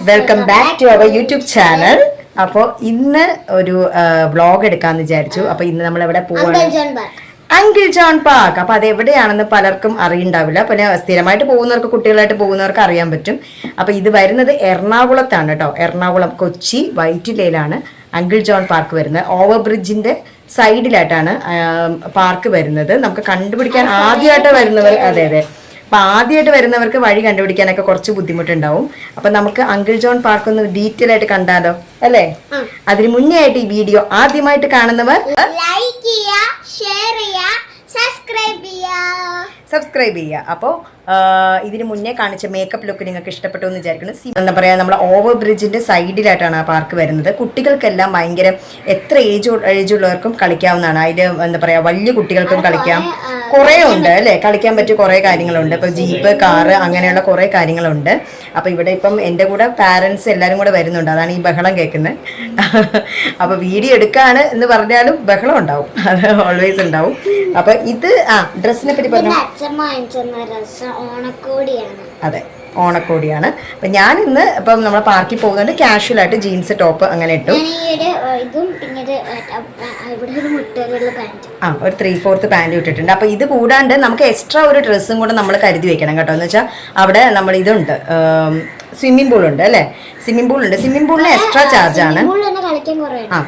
Welcome back to our YouTube channel. അപ്പോൾ ഇന്ന് ഒരു വ്ളോഗ് എടുക്കാന്ന് വിചാരിച്ചു. അപ്പൊ ഇന്ന് നമ്മൾ എവിടെ പോവാണ്? Uncle John park. അപ്പൊ അത് എവിടെയാണെന്ന് പലർക്കും അറിയണ്ടാവില്ല. പിന്നെ സ്ഥിരമായിട്ട് പോകുന്നവർക്ക്, കുട്ടികളായിട്ട് പോകുന്നവർക്ക് അറിയാൻ പറ്റും. അപ്പൊ ഇത് വരുന്നത് എറണാകുളത്താണ് കേട്ടോ. എറണാകുളം കൊച്ചി വൈറ്റിലയിലാണ് അങ്കിൾ ജോൺ പാർക്ക് വരുന്നത്. ഓവർ ബ്രിഡ്ജിന്റെ സൈഡിലായിട്ടാണ് പാർക്ക് വരുന്നത്. നമുക്ക് കണ്ടുപിടിക്കാൻ ആദ്യമായിട്ട് വരുന്നവർ, അതെ അതെ, അപ്പൊ ആദ്യമായിട്ട് വരുന്നവർക്ക് വഴി കണ്ടുപിടിക്കാനൊക്കെ കുറച്ച് ബുദ്ധിമുട്ടുണ്ടാവും. അപ്പൊ നമുക്ക് അങ്കിൾ ജോൺ പാർക്ക് ഒന്ന് ഡീറ്റെയിൽ ആയിട്ട് കണ്ടാലോ, അല്ലേ? അതിന് മുന്നേ ആയിട്ട് ഈ വീഡിയോ ആദ്യമായിട്ട് കാണുന്നവർ ലൈക്ക് ചെയ്യുക, ഷെയർ ചെയ്യുക, സബ്സ്ക്രൈബ് ചെയ്യുക. അപ്പോൾ ഇതിന് മുന്നേ കാണിച്ച മേക്കപ്പ് ലുക്ക് നിങ്ങൾക്ക് ഇഷ്ടപ്പെട്ടു എന്ന് വിചാരിക്കുന്നു. എന്താ പറയുക, നമ്മുടെ ഓവർ ബ്രിഡ്ജിന്റെ സൈഡിലായിട്ടാണ് ആ പാർക്ക് വരുന്നത്. കുട്ടികൾക്കെല്ലാം ഭയങ്കര എത്ര ഏജുള്ളവർക്കും കളിക്കാവുന്നതാണ്. അതിൽ എന്താ പറയുക, വലിയ കുട്ടികൾക്കും കളിക്കാം. കുറേ ഉണ്ട് അല്ലേ, കളിക്കാൻ പറ്റിയ കുറേ കാര്യങ്ങളുണ്ട്. ഇപ്പം ജീപ്പ്, കാറ്, അങ്ങനെയുള്ള കുറേ കാര്യങ്ങളുണ്ട്. അപ്പോൾ ഇവിടെ ഇപ്പം എൻ്റെ കൂടെ പാരൻസ് എല്ലാവരും കൂടെ വരുന്നുണ്ട്. അതാണ് ഈ ബഹളം കേൾക്കുന്നത്. അപ്പോൾ വീഡിയോ എടുക്കാണ് എന്ന് പറഞ്ഞാലും ബഹളം ഉണ്ടാവും, അത് ഓൾവേസ് ഉണ്ടാവും. അപ്പൊ ഇത് ഡ്രസ്സിനെ പറ്റി പറഞ്ഞു. അതെ, ഓണക്കോടിയാണ്. അപ്പൊ ഞാൻ ഇന്ന് ഇപ്പം നമ്മൾ പാർക്കിൽ പോകുന്നുണ്ട്. കാഷ്വൽ ആയിട്ട് ജീൻസ് ടോപ്പ് അങ്ങനെ ഇട്ടു. ഒരു 3/4 പാൻറ് ഇട്ടിട്ടുണ്ട്. അപ്പൊ ഇത് കൂടാണ്ട് നമുക്ക് എക്സ്ട്രാ ഒരു ഡ്രസ്സും കൂടെ നമ്മൾ കരുതി വെക്കണം കേട്ടോ. എന്ന് വെച്ചാൽ അവിടെ നമ്മൾ ഇതുണ്ട്, സ്വിമ്മിംഗ് പൂൾ ഉണ്ട് അല്ലേ? സ്വിമ്മിംഗ് പൂൾ ഉണ്ട്. സ്വിമ്മിംഗ് പൂളിന് എക്സ്ട്രാ ചാർജ് ആണ്.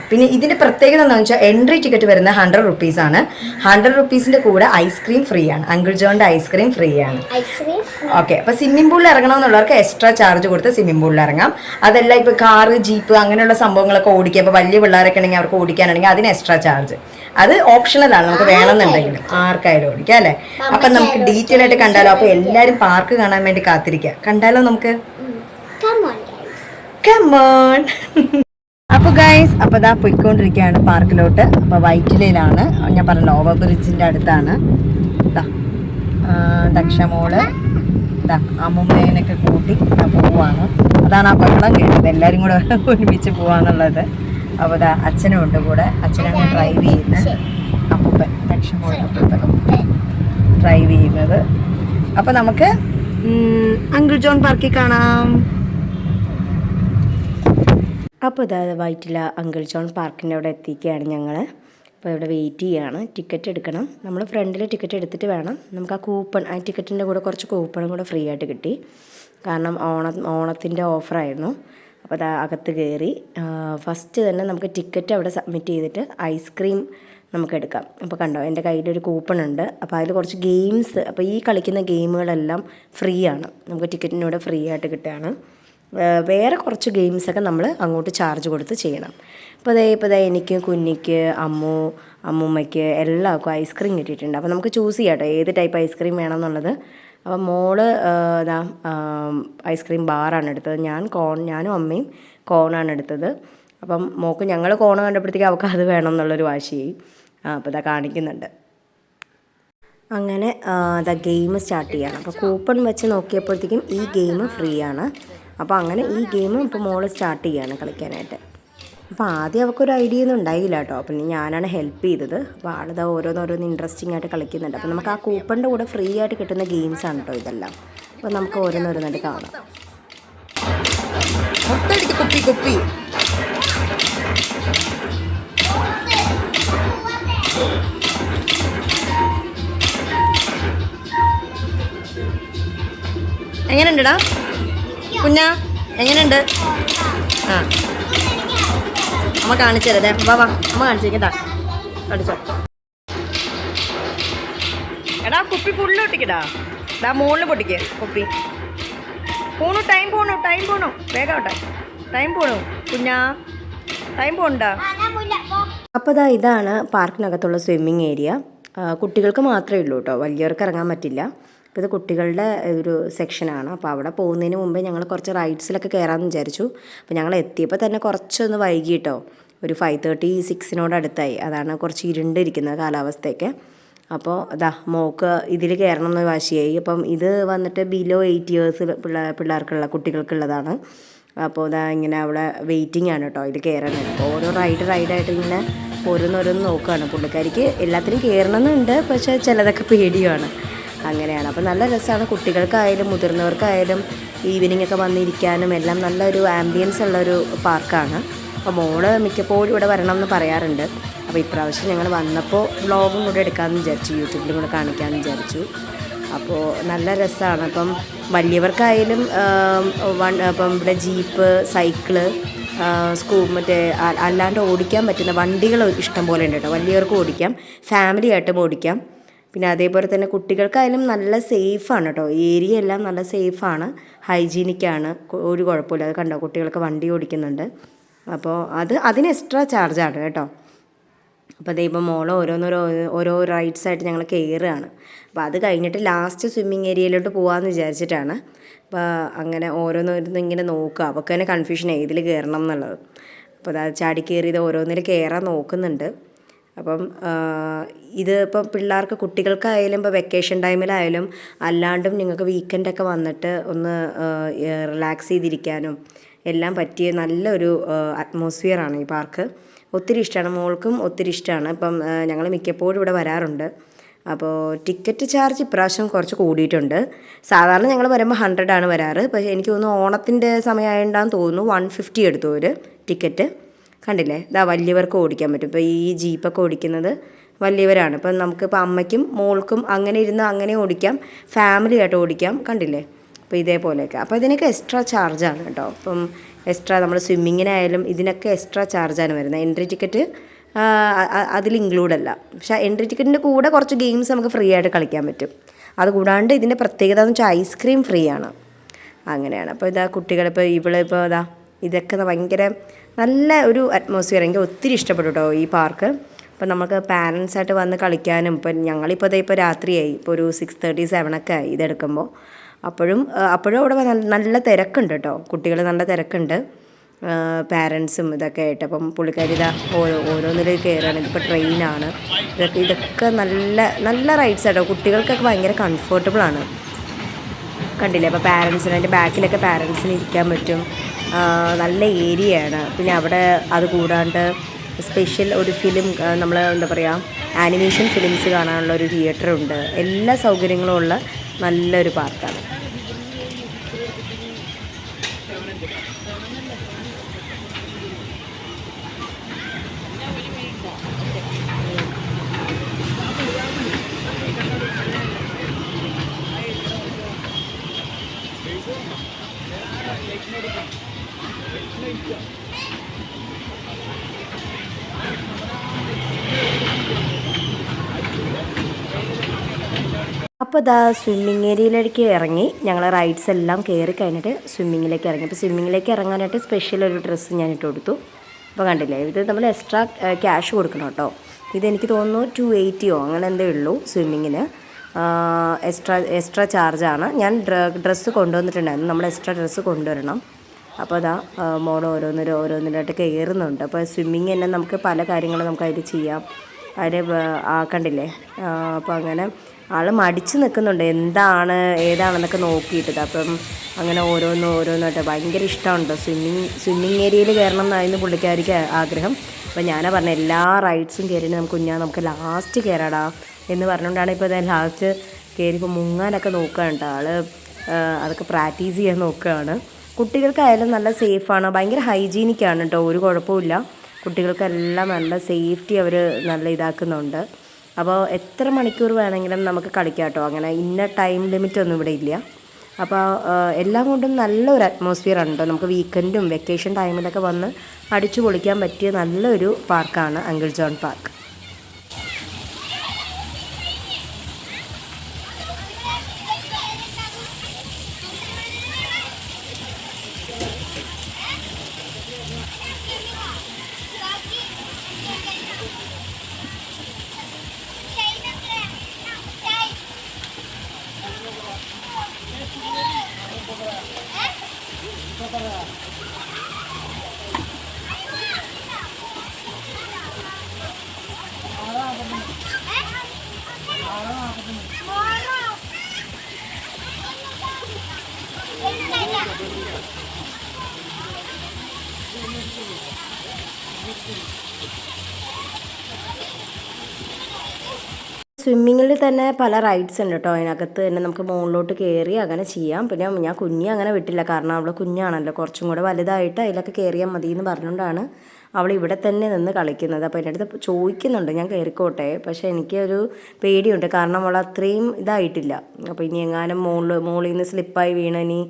പിന്നെ ഇതിന്റെ പ്രത്യേകത എന്താണെന്ന് വെച്ചാൽ എൻട്രി ടിക്കറ്റ് വരുന്നത് 100 റുപ്പീസ് ആണ്. 100 റുപ്പീസിന്റെ കൂടെ ഐസ്ക്രീം ഫ്രീ ആണ്. അങ്കിൾ ജോണിന്റെ ഐസ്ക്രീം ഫ്രീ ആണ്. ഓക്കെ. അപ്പൊ സ്വിമ്മിംഗ് പൂളിൽ ഇറങ്ങണമെന്നുള്ളവർക്ക് എക്സ്ട്രാ ചാർജ് കൊടുത്ത് സ്വിമ്മിംഗ് പൂളിൽ ഇറങ്ങാം. അതല്ല ഇപ്പൊ കാറ്, ജീപ്പ് അങ്ങനെയുള്ള സംഭവങ്ങളൊക്കെ ഓടിക്കുക, ഇപ്പൊ വലിയ പിള്ളേരൊക്കെ ഉണ്ടെങ്കിൽ അവർക്ക് ഓടിക്കാനാണെങ്കിൽ അതിന് എക്സ്ട്രാ ചാർജ്. അത് ഓപ്ഷണലാണ്, നമുക്ക് വേണമെന്നുണ്ടെങ്കിലും ആർക്കായാലും ഓടിക്കാം അല്ലേ? അപ്പൊ നമുക്ക് ഡീറ്റെയിൽ ആയിട്ട് കണ്ടാലോ? അപ്പൊ എല്ലാരും പാർക്ക് കാണാൻ വേണ്ടി കാത്തിരിക്കുക. കണ്ടാലോ നമുക്ക്? അപ്പൊ ഗൈസ്, അപ്പൊ ഇതാ പോയിക്കൊണ്ടിരിക്കുകയാണ് പാർക്കിലോട്ട്. അപ്പൊ വൈറ്റിലയിലാണ്, ഞാൻ പറഞ്ഞല്ലോ, ഓവർ ബ്രിഡ്ജിന്റെ അടുത്താണ്. ദക്ഷമോള് അമ്മുമ്മേനൊക്കെ കൂട്ടി പോവാണ്. അതാണ് ആ ബഹളം കേട്ടത്, എല്ലാരും കൂടെ ഒരുമിച്ച് പോവാന്നുള്ളത്. അപ്പൊ ഇതാ അച്ഛനും ഉണ്ട് കൂടെ. അച്ഛനാണ് ഡ്രൈവ് ചെയ്യുന്നത്. അപ്പൂപ്പൻ, ദക്ഷമോളുടെ അപ്പൂപ്പൻ ഡ്രൈവ് ചെയ്യുന്നത്. അപ്പൊ നമുക്ക് അങ്കിൾ ജോൺ പാർക്കിൽ കാണാം. അപ്പോൾ ഇതാ വൈറ്റില അങ്കിൾ ജോൺ പാർക്കിൻ്റെ അവിടെ എത്തിക്കുകയാണ് ഞങ്ങൾ. അപ്പോൾ ഇവിടെ വെയിറ്റ് ചെയ്യുകയാണ്. ടിക്കറ്റ് എടുക്കണം. നമ്മൾ ഫ്രണ്ടിൽ ടിക്കറ്റ് എടുത്തിട്ട് വേണം. നമുക്ക് ആ കൂപ്പൺ, ആ ടിക്കറ്റിൻ്റെ കൂടെ കുറച്ച് കൂപ്പണും കൂടെ ഫ്രീ ആയിട്ട് കിട്ടി. കാരണം ഓണത്തിൻ്റെ ഓഫറായിരുന്നു. അപ്പോൾ അത് അകത്ത് കയറി ഫസ്റ്റ് തന്നെ നമുക്ക് ടിക്കറ്റ് അവിടെ സബ്മിറ്റ് ചെയ്തിട്ട് ഐസ്ക്രീം നമുക്ക് എടുക്കാം. അപ്പോൾ കണ്ടോ, എൻ്റെ കയ്യിലൊരു കൂപ്പൺ ഉണ്ട്. അപ്പോൾ അതിൽ കുറച്ച് ഗെയിംസ്, അപ്പോൾ ഈ കളിക്കുന്ന ഗെയിമുകളെല്ലാം ഫ്രീ ആണ്. നമുക്ക് ടിക്കറ്റിനൂടെ ഫ്രീ ആയിട്ട് കിട്ടുകയാണ്. വേറെ കുറച്ച് ഗെയിംസൊക്കെ നമ്മൾ അങ്ങോട്ട് ചാർജ് കൊടുത്ത് ചെയ്യണം. ഇപ്പോൾ ദേ എനിക്ക്, കുഞ്ഞിക്ക്, അമ്മൂമ്മയ്ക്ക് എല്ലാവർക്കും ഐസ്ക്രീം കിട്ടിയിട്ടുണ്ട്. അപ്പോൾ നമുക്ക് ചൂസ് ചെയ്യാം കേട്ടോ ഏത് ടൈപ്പ് ഐസ്ക്രീം വേണമെന്നുള്ളത്. അപ്പോൾ മോള് ഐസ്ക്രീം ബാറാണ് എടുത്തത്. ഞാനും അമ്മയും കോണാണ് എടുത്തത്. അപ്പം മോക്ക് ഞങ്ങൾ കോണ് കണ്ടപ്പോഴത്തേക്ക് അവൾക്ക് അത് വേണം എന്നുള്ളൊരു വാശിയായി. അപ്പോൾ ഇതാ കാണിക്കുന്നുണ്ട്. അങ്ങനെ ഗെയിം സ്റ്റാർട്ട് ചെയ്യണം. അപ്പോൾ കൂപ്പൺ വെച്ച് നോക്കിയപ്പോഴത്തേക്കും ഈ ഗെയിം ഫ്രീ ആണ്. അപ്പോൾ അങ്ങനെ ഈ ഗെയിം ഇപ്പോൾ മോള് സ്റ്റാർട്ട് ചെയ്യാണ് കളിക്കാനായിട്ട്. അപ്പോൾ ആദ്യം അവൾക്കൊരു ഐഡിയ ഒന്നും ഉണ്ടായില്ല കേട്ടോ. പിന്നെ ഞാനാണ് ഹെൽപ്പ് ചെയ്തത്. അപ്പോൾ ആളിതാ ഓരോന്നോരോന്ന് ഇൻട്രസ്റ്റിംഗ് ആയിട്ട് കളിക്കുന്നുണ്ട്. അപ്പോൾ നമുക്ക് ആ കൂപ്പണിൻ്റെ കൂടെ ഫ്രീ ആയിട്ട് കിട്ടുന്ന ഗെയിംസാണ് കേട്ടോ ഇതെല്ലാം. അപ്പോൾ നമുക്ക് ഓരോന്നോരോന്നായിട്ട് കാണാം. കുപ്പി എങ്ങനെയുണ്ടടാ കുഞ്ഞാ, എങ്ങനെയുണ്ട്? അമ്മ കാണിച്ചു തരേ. വാ അമ്മ കാണിച്ചേക്കട്ടാ, കടിച്ചോ. എടാ കുപ്പി ഫുള്ള് പൊട്ടിക്കടാ. മുകളിൽ പൊട്ടിക്ക് കുപ്പി. ടൈം പോണു വേഗം ടൈം പോണു കുഞ്ഞാ, ടൈം പോണ്ടാ. അപ്പോൾ ഇതാണ് പാർക്കിനകത്തുള്ള സ്വിമ്മിങ് ഏരിയ. കുട്ടികൾക്ക് മാത്രമേ ഉള്ളൂ കേട്ടോ, വലിയവർക്ക് ഇറങ്ങാൻ പറ്റില്ല. അപ്പോൾ ഇത് കുട്ടികളുടെ ഒരു സെക്ഷനാണ്. അപ്പോൾ അവിടെ പോകുന്നതിന് മുമ്പേ ഞങ്ങൾ കുറച്ച് റൈഡ്സിലൊക്കെ കയറാമെന്ന് വിചാരിച്ചു. അപ്പോൾ ഞങ്ങൾ എത്തിയപ്പോൾ തന്നെ കുറച്ചൊന്ന് വൈകി കേട്ടോ. ഒരു 5:30-6 അടുത്തായി. അതാണ് കുറച്ച് ഇരുണ്ടിരിക്കുന്നത് കാലാവസ്ഥയൊക്കെ. അപ്പോൾ മോക്ക് ഇതിൽ കയറണം എന്ന് വാശിയായി. അപ്പം ഇത് വന്നിട്ട് ബിലോ 8 ഇയേഴ്സ് പിള്ളേർക്കുള്ള കുട്ടികൾക്കുള്ളതാണ്. അപ്പോൾ ഇങ്ങനെ അവിടെ വെയിറ്റിംഗ് ആണ് കേട്ടോ ഇത് കയറാനായിട്ട്. അപ്പോൾ ഓരോ റൈഡായിട്ട് ഇങ്ങനെ ഓരോന്നോരോന്ന് നോക്കുകയാണ്. പുള്ളിക്കാരിക്ക് എല്ലാത്തിനും കയറണമെന്നുണ്ട്, പക്ഷേ ചിലതൊക്കെ പേടിയുമാണ്. അങ്ങനെയാണ്. അപ്പോൾ നല്ല രസമാണ്. കുട്ടികൾക്കായാലും മുതിർന്നവർക്കായാലും ഈവനിങ് ഒക്കെ വന്നിരിക്കാനും എല്ലാം നല്ലൊരു ആംബിയൻസ് ഉള്ളൊരു പാർക്കാണ്. അപ്പോൾ മോള് മിക്കപ്പോഴും ഇവിടെ വരണം എന്ന് പറയാറുണ്ട്. അപ്പോൾ ഇപ്രാവശ്യം ഞങ്ങൾ വന്നപ്പോൾ വ്ളോഗും കൂടെ എടുക്കാമെന്ന് വിചാരിച്ചു, യൂട്യൂബിലും കൂടെ കാണിക്കാമെന്ന് വിചാരിച്ചു. അപ്പോൾ നല്ല രസമാണ്. അപ്പം വലിയവർക്കായാലും ഇപ്പം ഇവിടെ ജീപ്പ്, സൈക്കിള്, മറ്റേ അല്ലാണ്ട് ഓടിക്കാൻ പറ്റുന്ന വണ്ടികൾ ഇഷ്ടം പോലെ ഉണ്ട് കേട്ടോ. വലിയവർക്ക് ഓടിക്കാം, ഫാമിലി ആയിട്ടും ഓടിക്കാം. പിന്നെ അതേപോലെ തന്നെ കുട്ടികൾക്കായാലും നല്ല സേഫാണ് കേട്ടോ. ഏരിയ എല്ലാം നല്ല സേഫാണ്, ഹൈജീനിക്കാണ്, ഒരു കുഴപ്പമില്ല. അത് കണ്ടോ, കുട്ടികൾക്ക് വണ്ടി ഓടിക്കുന്നുണ്ട്. അപ്പോൾ അതിന് എക്സ്ട്രാ ചാർജാണ് കേട്ടോ. അപ്പോൾ അതേ ഇപ്പോൾ മോള് ഓരോ റൈഡ്സായിട്ട് ഞങ്ങൾ കയറുകയാണ്. അപ്പോൾ അത് കഴിഞ്ഞിട്ട് ലാസ്റ്റ് സ്വിമ്മിങ് ഏരിയയിലോട്ട് പോകാമെന്ന് വിചാരിച്ചിട്ടാണ്. അപ്പോൾ അങ്ങനെ ഓരോന്നോരോന്ന് ഇങ്ങനെ നോക്കുക. അവൾക്ക് തന്നെ കൺഫ്യൂഷൻ ഇതിൽ കയറണം എന്നുള്ളത്. അപ്പോൾ അത് ചാടി കയറിയത് ഓരോന്നിൽ കയറാൻ നോക്കുന്നുണ്ട്. അപ്പം ഇത് ഇപ്പം പിള്ളേർക്ക്, കുട്ടികൾക്കായാലും ഇപ്പോൾ വെക്കേഷൻ ടൈമിലായാലും അല്ലാണ്ടും നിങ്ങൾക്ക് വീക്കെൻഡൊക്കെ വന്നിട്ട് ഒന്ന് റിലാക്സ് ചെയ്തിരിക്കാനും എല്ലാം പറ്റിയ നല്ലൊരു അറ്റ്മോസ്ഫിയറാണ് ഈ പാർക്ക്. ഒത്തിരി ഇഷ്ടമാണ്, മോൾക്കും ഒത്തിരി ഇഷ്ടമാണ്. ഇപ്പം ഞങ്ങൾ മിക്കപ്പോഴും ഇവിടെ വരാറുണ്ട്. അപ്പോൾ ടിക്കറ്റ് ചാർജ് ഇപ്രാവശ്യം കുറച്ച് കൂടിയിട്ടുണ്ട്. സാധാരണ ഞങ്ങൾ വരുമ്പോൾ 100 ആണ് വരാറ്. പക്ഷേ എനിക്ക് തോന്നുന്നു ഓണത്തിൻ്റെ സമയമായതുകൊണ്ടാന്ന് തോന്നുന്നു 150 എടുത്തു ഒരു ടിക്കറ്റ്. കണ്ടില്ലേ, ഇതാ വലിയവർക്ക് ഓടിക്കാൻ പറ്റും. ഇപ്പോൾ ഈ ജീപ്പൊക്കെ ഓടിക്കുന്നത് വലിയവരാണ്. ഇപ്പം നമുക്കിപ്പോൾ അമ്മയ്ക്കും മോൾക്കും അങ്ങനെ ഇരുന്ന് അങ്ങനെ ഓടിക്കാം, ഫാമിലി ആയിട്ട് ഓടിക്കാം. കണ്ടില്ലേ, അപ്പോൾ ഇതേപോലെയൊക്കെ. അപ്പോൾ ഇതിനൊക്കെ എക്സ്ട്രാ ചാർജാണ് കേട്ടോ. അപ്പം എക്സ്ട്രാ നമ്മൾ സ്വിമ്മിങ്ങിനായാലും ഇതിനൊക്കെ എക്സ്ട്രാ ചാർജാണ് വരുന്നത്. എൻട്രി ടിക്കറ്റ് അതിൽ ഇൻക്ലൂഡല്ല. പക്ഷേ എൻട്രി ടിക്കറ്റിൻ്റെ കൂടെ കുറച്ച് ഗെയിംസ് നമുക്ക് ഫ്രീ ആയിട്ട് കളിക്കാൻ പറ്റും. അതുകൂടാണ്ട് ഇതിൻ്റെ പ്രത്യേകത എന്ന് വെച്ചാൽ ഐസ്ക്രീം ഫ്രീ ആണ്. അങ്ങനെയാണ്. അപ്പോൾ ഇതാ കുട്ടികളിപ്പോൾ ഇവളിപ്പോൾ ഇതൊക്കെ ഭയങ്കര നല്ല ഒരു അറ്റ്മോസ്ഫിയർ. എനിക്ക് ഒത്തിരി ഇഷ്ടപ്പെട്ടു കേട്ടോ ഈ പാർക്ക്. അപ്പോൾ നമുക്ക് പാരൻസായിട്ട് വന്ന് കളിക്കാനും, ഇപ്പം ഞങ്ങളിപ്പോൾ ഇപ്പോൾ രാത്രിയായി, ഇപ്പോൾ ഒരു 6:30, 7 ആയി ഇതെടുക്കുമ്പോൾ. അപ്പോഴും അവിടെ നല്ല തിരക്കുണ്ട് കേട്ടോ, കുട്ടികൾ നല്ല തിരക്കുണ്ട്, പാരൻസും ഇതൊക്കെ ആയിട്ട്. അപ്പം പുള്ളിക്കാരി ഓരോന്നിലേക്ക് കയറുകയാണ്. ഇതിപ്പോൾ ട്രെയിനാണ്. ഇതൊക്കെ നല്ല റൈഡ്സ് കേട്ടോ. കുട്ടികൾക്കൊക്കെ ഭയങ്കര കംഫർട്ടബിളാണ്. കണ്ടില്ലേ, അപ്പോൾ പാരൻസിന് അതിൻ്റെ ബാക്കിലൊക്കെ പാരൻസിന് ഇരിക്കാൻ പറ്റും. നല്ല ഏരിയയാണ്. പിന്നെ അവിടെ അത് കൂടാണ്ട് സ്പെഷ്യൽ ഒരു ഫിലിം, നമ്മൾ എന്താ പറയുക, ആനിമേഷൻ ഫിലിംസ് കാണാനുള്ള ഒരു തിയേറ്ററുണ്ട്. എല്ലാ സൗകര്യങ്ങളും ഉള്ള നല്ലൊരു പാർക്കാണ്. അപ്പോൾ സ്വിമ്മിങ് ഏരിയയിലേക്ക് ഇറങ്ങി ഞങ്ങൾ റൈഡ്സ് എല്ലാം കയറി കഴിഞ്ഞിട്ട് സ്വിമ്മിങ്ങിലേക്ക് ഇറങ്ങി. അപ്പോൾ സ്വിമ്മിങ്ങിലേക്ക് ഇറങ്ങാനായിട്ട് സ്പെഷ്യൽ ഒരു ഡ്രസ്സ് ഞാൻ ഇട്ട് കൊടുത്തു. അപ്പോൾ കണ്ടില്ലേ, ഇത് നമ്മൾ എക്സ്ട്രാ ക്യാഷ് കൊടുക്കണം കേട്ടോ. ഇതെനിക്ക് തോന്നുന്നു 280 അങ്ങനെ എന്തേ ഉള്ളൂ സ്വിമ്മിങ്ങിന്. എക്സ്ട്രാ ചാർജാണ്. ഞാൻ ഡ്രസ്സ് കൊണ്ടുവന്നിട്ടുണ്ടായിരുന്നു, നമ്മൾ എക്സ്ട്രാ ഡ്രസ്സ് കൊണ്ടുവരണം. അപ്പോൾ മോൾ ഓരോന്നിലായിട്ട് കയറുന്നുണ്ട്. അപ്പോൾ സ്വിമ്മിങ് തന്നെ നമുക്ക് പല കാര്യങ്ങളും നമുക്ക് അതിൽ ചെയ്യാം. അതിൽ കണ്ടില്ലേ, അപ്പോൾ അങ്ങനെ ആൾ മടിച്ച് നിൽക്കുന്നുണ്ട്, ഏതാണെന്നൊക്കെ നോക്കിയിട്ട്. അപ്പം അങ്ങനെ ഓരോന്നായിട്ട് ഭയങ്കര ഇഷ്ടമുണ്ട്. സ്വിമ്മിങ് ഏരിയയിൽ കയറണം എന്നായിരുന്നു പുള്ളിക്കാരിക്ക് ആഗ്രഹം. അപ്പോൾ ഞാനാ പറഞ്ഞ എല്ലാ റൈഡ്സും കയറിയിട്ട് നമുക്ക് ലാസ്റ്റ് കയറാടാ എന്ന് പറഞ്ഞുകൊണ്ടാണ് ഇപ്പോൾ ലാസ്റ്റ് കയറി ഇപ്പോൾ മുങ്ങാനൊക്കെ നോക്കുകയാണ് കേട്ടോ. ആൾ അതൊക്കെ പ്രാക്ടീസ് ചെയ്യാൻ നോക്കുകയാണ്. കുട്ടികൾക്കായാലും നല്ല സേഫാണ്, ഭയങ്കര ഹൈജീനിക്കാണ് കേട്ടോ, ഒരു കുഴപ്പമില്ല. കുട്ടികൾക്കെല്ലാം നല്ല സേഫ്റ്റി അവർ നല്ല ഇതാക്കുന്നുണ്ട്. അപ്പോൾ എത്ര മണിക്കൂർ വേണമെങ്കിലും നമുക്ക് കളിക്കാം കേട്ടോ. അങ്ങനെ ഇന്ന ടൈം ലിമിറ്റ് ഒന്നും ഇവിടെ ഇല്ല. അപ്പോൾ എല്ലാം കൊണ്ടും നല്ലൊരു അറ്റ്മോസ്ഫിയർ ആണ് കേട്ടോ. നമുക്ക് വീക്കെൻഡും വെക്കേഷൻ ടൈമിലൊക്കെ വന്ന് അടിച്ചു പൊളിക്കാൻ പറ്റിയ നല്ലൊരു പാർക്കാണ് അങ്കിൾ ജോൺ പാർക്ക്. സ്വിമ്മിങ്ങിൽ തന്നെ പല റൈഡ്സ് ഉണ്ട് കേട്ടോ. അതിനകത്ത് തന്നെ നമുക്ക് മുകളിലോട്ട് കയറി അങ്ങനെ ചെയ്യാം. പിന്നെ ഞാൻ കുഞ്ഞെ അങ്ങനെ വിട്ടില്ല, കാരണം അവൾ കുഞ്ഞാണല്ലോ, കുറച്ചും കൂടെ വലുതായിട്ട് അതിലൊക്കെ കയറിയാൽ മതി എന്ന് പറഞ്ഞുകൊണ്ടാണ് അവൾ ഇവിടെ തന്നെ നിന്ന് കളിക്കുന്നത്. അപ്പോൾ എൻ്റെ അടുത്ത് ചോദിക്കുന്നുണ്ട് ഞാൻ കയറിക്കോട്ടെ, പക്ഷേ എനിക്കൊരു പേടിയുണ്ട്, കാരണം അവൾ അത്രയും ഇതായിട്ടില്ല. അപ്പോൾ ഇനി എങ്ങാനും മുകളിൽ നിന്ന് സ്ലിപ്പായി വീണ് ഇനി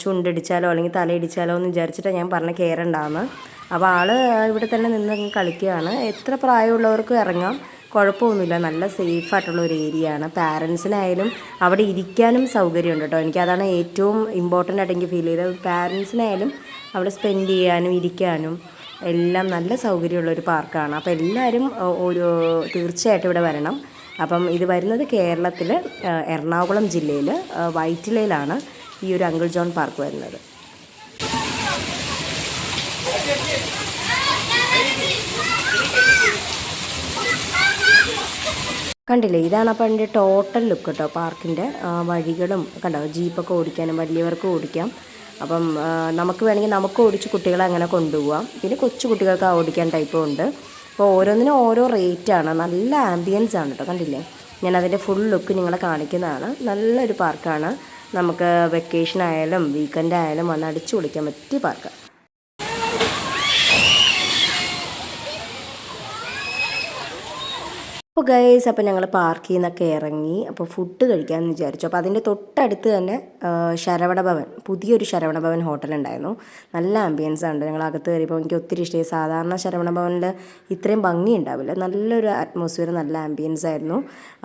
ചുണ്ടിടിച്ചാലോ അല്ലെങ്കിൽ തലയിടിച്ചാലോ എന്ന് വിചാരിച്ചിട്ടാണ് ഞാൻ പറഞ്ഞ് കയറണ്ടാന്ന്. അപ്പോൾ ആൾ ഇവിടെ തന്നെ നിന്ന് കളിക്കുകയാണ്. എത്ര പ്രായമുള്ളവർക്കും ഇറങ്ങാം, കുഴപ്പമൊന്നുമില്ല. നല്ല സേഫായിട്ടുള്ള ഒരു ഏരിയ ആണ്. പാരൻസിനായാലും അവിടെ ഇരിക്കാനും സൗകര്യമുണ്ട് കേട്ടോ. എനിക്കതാണ് ഏറ്റവും ഇമ്പോർട്ടൻ്റ് ആയിട്ട് എനിക്ക് ഫീൽ ചെയ്തത്. പാരൻസിനായാലും അവിടെ സ്പെൻഡ് ചെയ്യാനും ഇരിക്കാനും എല്ലാം നല്ല സൗകര്യമുള്ളൊരു പാർക്കാണ്. അപ്പോൾ എല്ലാവരും തീർച്ചയായിട്ടും ഇവിടെ വരണം. അപ്പം ഇത് വരുന്നത് കേരളത്തിൽ എറണാകുളം ജില്ലയിൽ വൈറ്റിലയിലാണ് ഈ ഒരു അങ്കിൾ ജോൺ പാർക്ക് വരുന്നത്. കണ്ടില്ലേ, ഇതാണ് അപ്പം എൻ്റെ ടോട്ടൽ ലുക്ക് കേട്ടോ പാർക്കിൻ്റെ. വഴികളും കണ്ടോ, ജീപ്പൊക്കെ ഓടിക്കാനും വലിയവർക്ക് ഓടിക്കാം. അപ്പം നമുക്ക് വേണമെങ്കിൽ നമുക്ക് ഓടിച്ച് കുട്ടികളെ അങ്ങനെ കൊണ്ടുപോകാം. പിന്നെ കൊച്ചു കുട്ടികൾക്ക് ഓടിക്കാൻ ടൈപ്പും ഉണ്ട്. അപ്പോൾ ഓരോന്നിനും ഓരോ റേറ്റാണ്. നല്ല ആംബിയൻസ് ആണ് കേട്ടോ. കണ്ടില്ലേ, ഞാൻ അതിൻ്റെ ഫുൾ ലുക്ക് നിങ്ങളെ കാണിക്കുന്നതാണ്. നല്ലൊരു പാർക്കാണ്. നമുക്ക് വെക്കേഷൻ ആയാലും വീക്കെൻഡ് ആയാലും വന്ന് അടിച്ചു പൊളിക്കാൻ പറ്റിയ പാർക്കാണ്. അപ്പോൾ ഗൈസ്, അപ്പോൾ ഞങ്ങൾ പാർക്കിൽ നിന്നൊക്കെ ഇറങ്ങി അപ്പോൾ ഫുഡ് കഴിക്കാമെന്ന് വിചാരിച്ചു. അപ്പോൾ അതിൻ്റെ തൊട്ടടുത്ത് തന്നെ ശരവണ ഭവൻ, പുതിയൊരു ശരവണ ഭവൻ ഹോട്ടലുണ്ടായിരുന്നു. നല്ല ആംബിയൻസ് ഉണ്ട്. ഞങ്ങൾ അകത്ത് കയറിയപ്പോൾ എനിക്ക് ഒത്തിരി ഇഷ്ടമായി. സാധാരണ ശരവണ ഭവനിൽ ഇത്രയും ഭംഗി ഉണ്ടാവില്ല. നല്ലൊരു അറ്റ്മോസ്ഫിയർ, നല്ല ആംബിയൻസ് ആയിരുന്നു.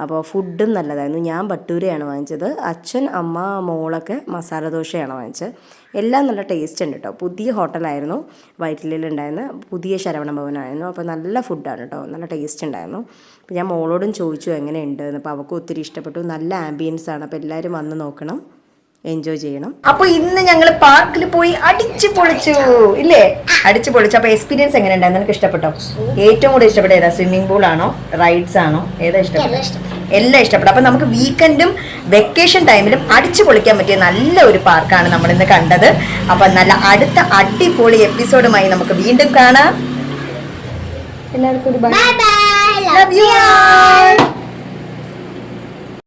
അപ്പോൾ ഫുഡും നല്ലതായിരുന്നു. ഞാൻ ഭട്ടൂരയാണ് വാങ്ങിച്ചത്. അച്ഛൻ, അമ്മ, മോളൊക്കെ മസാല ദോശയാണ് വാങ്ങിച്ചത്. എല്ലാം നല്ല ടേസ്റ്റ് ഉണ്ട് കേട്ടോ. പുതിയ ഹോട്ടലായിരുന്നു, വൈറ്റിലയിലുണ്ടായിരുന്ന പുതിയ ശരവണ ഭവനായിരുന്നു. അപ്പോൾ നല്ല ഫുഡാണ് കേട്ടോ, നല്ല ടേസ്റ്റ് ഉണ്ടായിരുന്നു. അപ്പോൾ ഞാൻ മോളോടും ചോദിച്ചു എങ്ങനെയുണ്ട് എന്ന്. അപ്പോൾ അവൾക്ക് ഒത്തിരി ഇഷ്ടപ്പെട്ടു. നല്ല ആംബിയൻസ് ആണ്. അപ്പോൾ എല്ലാവരും വന്ന് നോക്കണം, എൻജോയ് ചെയ്യണം. അപ്പോൾ ഇന്ന് ഞങ്ങൾ പാർക്കിൽ പോയി അടിച്ചു പൊളിച്ചു ഇല്ലേ, അടിച്ചു പൊളിച്ചു. അപ്പോൾ എക്സ്പീരിയൻസ് എങ്ങനെ ഉണ്ടായിരുന്നു? നിനക്ക് ഇഷ്ടപ്പെട്ടോ? ഏറ്റവും കൂടുതൽ ഇഷ്ടപ്പെട്ട ഏതാ? സ്വിമ്മിംഗ് പൂൾ ആണോ, റൈഡ്സ് ആണോ, ഏതാ ഇഷ്ടപ്പെട്ടു? എല്ലാം ഇഷ്ടപ്പെട്ടു. അപ്പോൾ നമുക്ക് വീക്കെൻഡും വെക്കേഷൻ ടൈമിലും അടിച്ചു പൊളിക്കാൻ പറ്റിയ നല്ല ഒരു പാർക്കാണ് നമ്മളിന്ന് കണ്ടത്. അപ്പോൾ നല്ല അടുത്ത അടിപൊളി എപ്പിസോഡുമായി നമുക്ക് വീണ്ടും കാണാം. എല്ലാവർക്കും ഒരു by. Bye bye. Love you all.